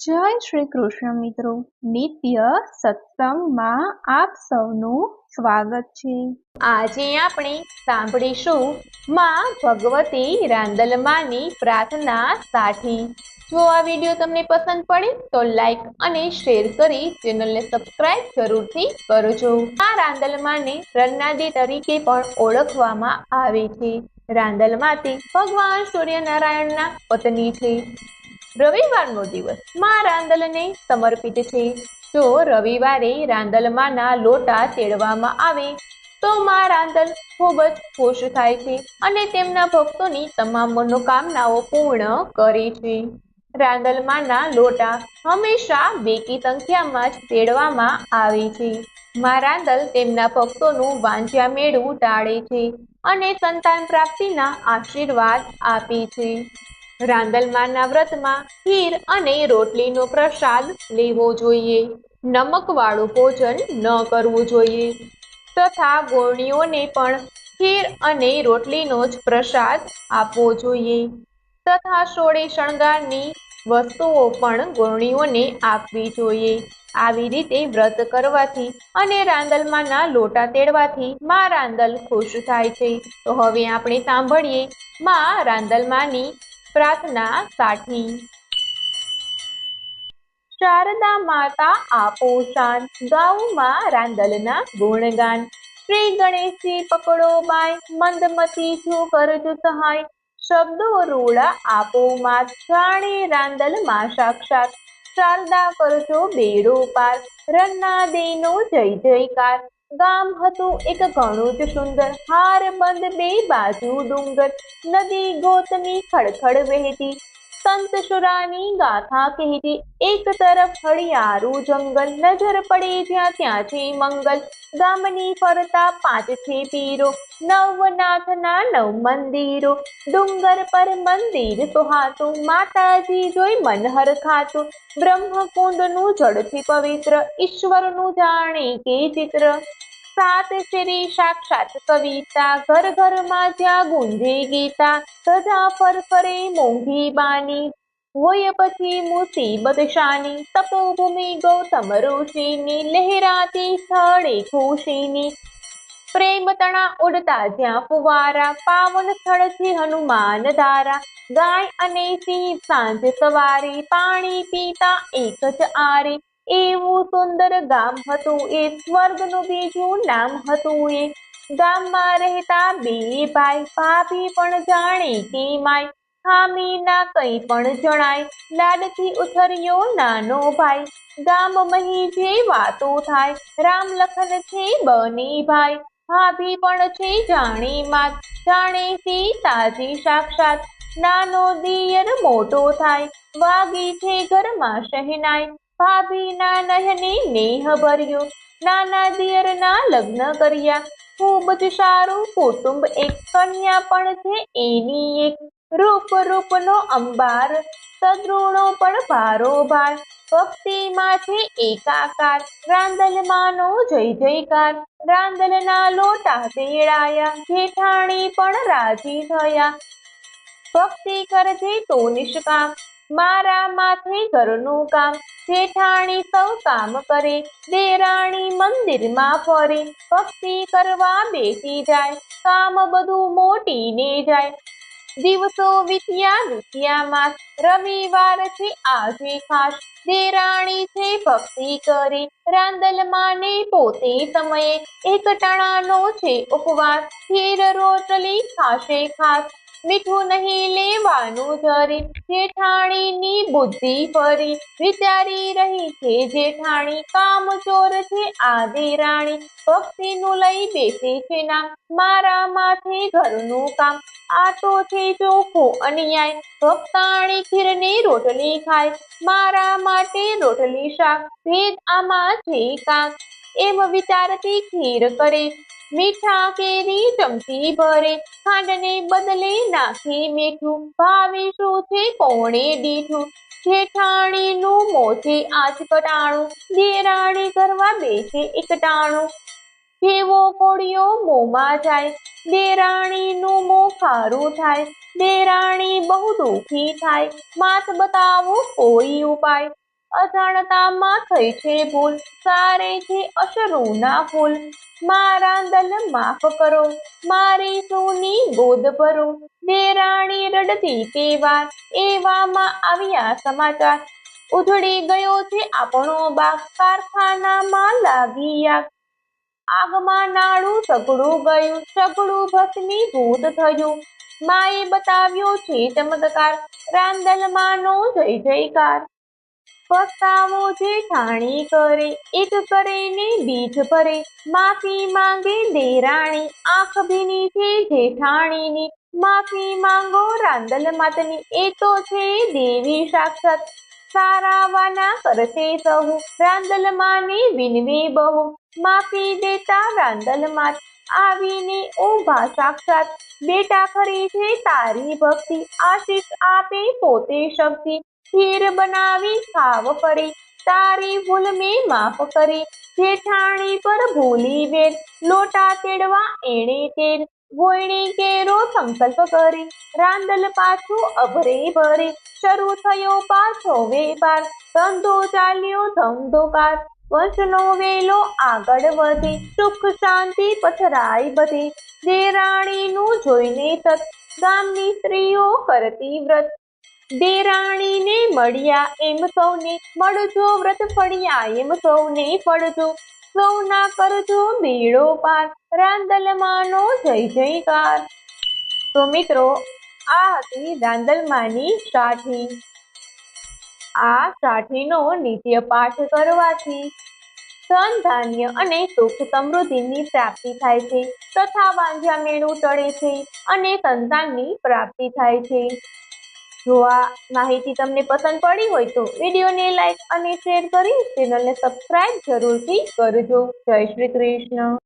જય શ્રી કૃષ્ણ મિત્રો, નિત્ય સત્સંગમાં આપ સૌનું સ્વાગત છે। આજે આપણે સાંભળીશું માં ભગવતી રાંદલમાની પ્રાર્થના 60। જો આ વિડીયો તમને પસંદ પડે તો લાઈક અને શેર કરી ચેનલને સબસ્ક્રાઇબ જરૂરથી કરજો। આ રાંદલમાને રન્નાદી તરીકે પણ ઓળખવામાં આવે છે। રાંદલમા તે ભગવાન સૂર્યનારાયણના પત્ની છે। રવિવારનો દિવસ માં રાંદલને સમર્પિત છે। જો રવિવારે રાંદલમાના લોટા તેડવામાં આવે તો માં રાંદલ ખૂબ જ ખુશ થાય છે અને તેમના ભક્તોની તમામ મનોકામનાઓ પૂર્ણ કરે છે। રાંદલમાના લોટા હંમેશા બેકી સંખ્યામાં જ તેડવામાં આવે છે। માં રાંદલ તેમના ભક્તોનું વાંચ્યા મેળવું ટાળે છે અને સંતાન પ્રાપ્તિના આશીર્વાદ આપે છે। રાંદલમાના વ્રતમાં ખીર અને રોટલીનો પ્રસાદ લેવો જોઈએ। નમકવાળું ભોજન ન કરવું જોઈએ તથા ગોળણીઓને પણ ખીર અને રોટલીનો જ પ્રસાદ આપવો જોઈએ તથા સોળે શણગારની વસ્તુઓ પણ ગોળણીઓને આપવી જોઈએ। આવી રીતે વ્રત કરવાથી અને રાંદલમાના લોટા તેડવાથી માં રાંદલ ખુશ થાય છે। તો હવે આપણે સાંભળીએ માં રાંદલમાની પ્રાર્થના 60। શારદા માતા આપો શાન, ગાઉં માં રાંદલના ગુણગાન। શ્રી ગણેશજી પકડો બાય, મંદમતી જો કરજો સહાય। શબ્દો રૂડા આપો માત, જાણે રાંદલ માં સાક્ષાત। શારદા કરજો બેડો પાર, રન્નાદેનો જય જયકાર। ગામ હતું એક ઘણું જ સુંદર, હાર બંધ બે બાજુ ડુંગર। નદી ગોતમી ખડખડ વહેતી, સંત સુરાની ગાથા કહેતી। એક તરફ હળિયારું જંગલ, નજર પડે જ્યાં ત્યાં છે મંગલ। ગામની ફરતા 5 છે પીરો, નવનાથના 9 મંદિરો। ડુંગર પર મંદિર સોહાતું, માતાજી જોઈ મન હરખાતું। બ્રહ્મકુંડનું જળથી પવિત્ર, ઈશ્વરનું જાણે કે ચિત્ર। 7 શ્રી સાક્ષાત કવિતા, ઘર ઘરમાં જ્યાં ગુંજે ગીતા। ધજા ફરફરે મોંઘી બાની, હોય પછી મુસીબત શાની। તપોભૂમિ ગૌતમ ઋષિની, લહેરાતી સ્થળે ખુશીની। પ્રેમ તણા ઉડતા જ્યાં ફુવારા, પાવન સ્થળ છે હનુમાન ધારા। ગાય અને સિંહ સાંજ સવારે, પાણી પીતા એક જ આરે। એવું સુંદર ગામ હતું એ, સ્વર્ગનું બીજું નામ હતું એ। ગામમાં રહેતા 2 ભાઈ, ભાભી પણ જાણે કે માય। ખામી ના કંઈ પણ જણાય, લાડથી ઉછર્યો નાનો ભાઈ। ગામ મહી જે વાતો થાય, રામ લખન છે બને ભાઈ। ભાભી પણ છે જાણે માત, જાણે સીતાજી સાક્ષાત। નાનો દિયર મોટો થાય, વાગી છે ઘરમાં શહેનાઈ। ભાભીના નયને નેહ ભર્યો, નાના દિયરના લગ્ન કર્યા। ખૂબ જ સારું કુટુંબ એક, કન્યા પણ છે એની એક। રૂપ રૂપનો અંબાર, સદ્ગુણો પણ ભારોભાર। ભક્તિમાં છે એકાકાર, રાંદલમાનો જય જયકાર। રાંદલના લોટા તેડાયા, જેઠાણી પણ રાજી થયા। ભક્તિ કરજે તો નિષ્કામ, મારા માથે ઘરનું કામ। જેઠાણી સૌ કામ કરે, દેરાણી મંદિરમાં ફરે। ભક્તિ કરવા બેસી જાય, કામ બધું મોટીને જાય। દિવસો વીત્યા માસ, રવિવાર છે આજે ખાસ। દેરાણી છે ભક્તિ કરે, રાંદલમાને પોતે સમયે। એકટાણાનો છે ઉપવાસ, ખીર રોટલી ખાશે ખાસ। મીઠું નહીં લેવાનું જરી, જેઠાણીની બુદ્ધિ ફરી। વિચારી રહી છે જેઠાણી, કામચોર છે આ દેરાણી। ભક્તિનું લઈ બેસે છે નામ, મારા માથે ઘરનું કામ। આ તો છે ચોખ્ખો અન્યાય, ભક્તાણી ખીરને રોટલી ખાય। મારા માટે રોટલી શાક, ભેદ આમાં છે કાંક। એમ વિચારતી ખીર કરે, મીઠા કેરી ચમચી ભરે। ખાંડને બદલે નાખે મીઠું, ભાવે શું છે કોણે દીઠું। જેઠાણીનું મોં છે આજ કટાણું, દેરાણી કરવા બેસે એકટાણું। જેવો કોળિયો મોંમાં જાય, દેરાણીનું મોં ખારું થાય। દેરાણી બહુ દુઃખી થાય, માત બતાવો કોઈ ઉપાય। અજાણતામાં થઈ છે ભૂલ, સારે છે અશ્રુના ફૂલ. મારા દલ માફ કરો, મારી સૂની ગોદ ભરો. દેરાણી રડતી તે વાર, એવામાં આવ્યા સમાચાર. ઉજળી ગયો છે આપણો બાગ, કારખાનામાં લાગી આગ. આગમાં નાડું સગડું ગયું, સગડું ભસ્મીભૂત થયું. માએ બતાવ્યો છે ચમત્કાર, રાંદલમાંનો જય જયકાર. પસ્તાવો જેઠાણી કરે, એક કરે ને બીજ ભરે. માફી માંગે દેરાણી, આંખ ભીની છે જેઠાણીની. માફી માંગો રાંદલ માતની, એ તો છે દેવી સાક્ષાત. સારાવાના કરશે સહુ, રાંદલ માને વિનવે બહુ. માફી દેતા રાંદલ માત, આવીને ઊભા સાક્ષાત. બેટા ખરી છે તારી ભક્તિ, આશીષ આપે પોતે શક્તિ. ખીર બનાવી ખાવ ફરી, તારી ભૂલ મેં માફ કરી. જેઠાણી પર ભૂલી વેર, લોટા તેડવા એણે તેર. ગોયણી કેરો સંકલ્પ કરી, રાંદલ પાછું અભરે ભરી. શરૂ થયો પાછો વેપાર, ધંધો ચાલ્યો ધમધોકાર. વંશનો વેલો આગળ વધે, સુખ શાંતિ પથરાય બધે. દેરાણીનું જોઈને તત, ગામની સ્ત્રીઓ કરતી વ્રત. દેરાણીને મળ્યા એમ સૌને, મળજો વ્રત ફળ્યા એમ સૌને ફળજો. સૌના કરજો બેડો પાર, રાંદલમાંનો જય જયકાર. તો મિત્રો, આ હતી રાંદલમાંની સાઠી. આ સાઠીનો નિત્ય પાઠ કરવાથી ધન ધાન્ય અને સુખ સમૃદ્ધિની પ્રાપ્તિ થાય છે, તથા વાંઝા મેળું ટળે છે અને સંતાનની પ્રાપ્તિ થાય છે. જો આ માહિતી તમને પસંદ પડી હોય તો વિડીયોને લાઈક અને શેર કરી ચેનલને સબસ્ક્રાઇબ જરૂરથી કરજો. જય શ્રી કૃષ્ણ.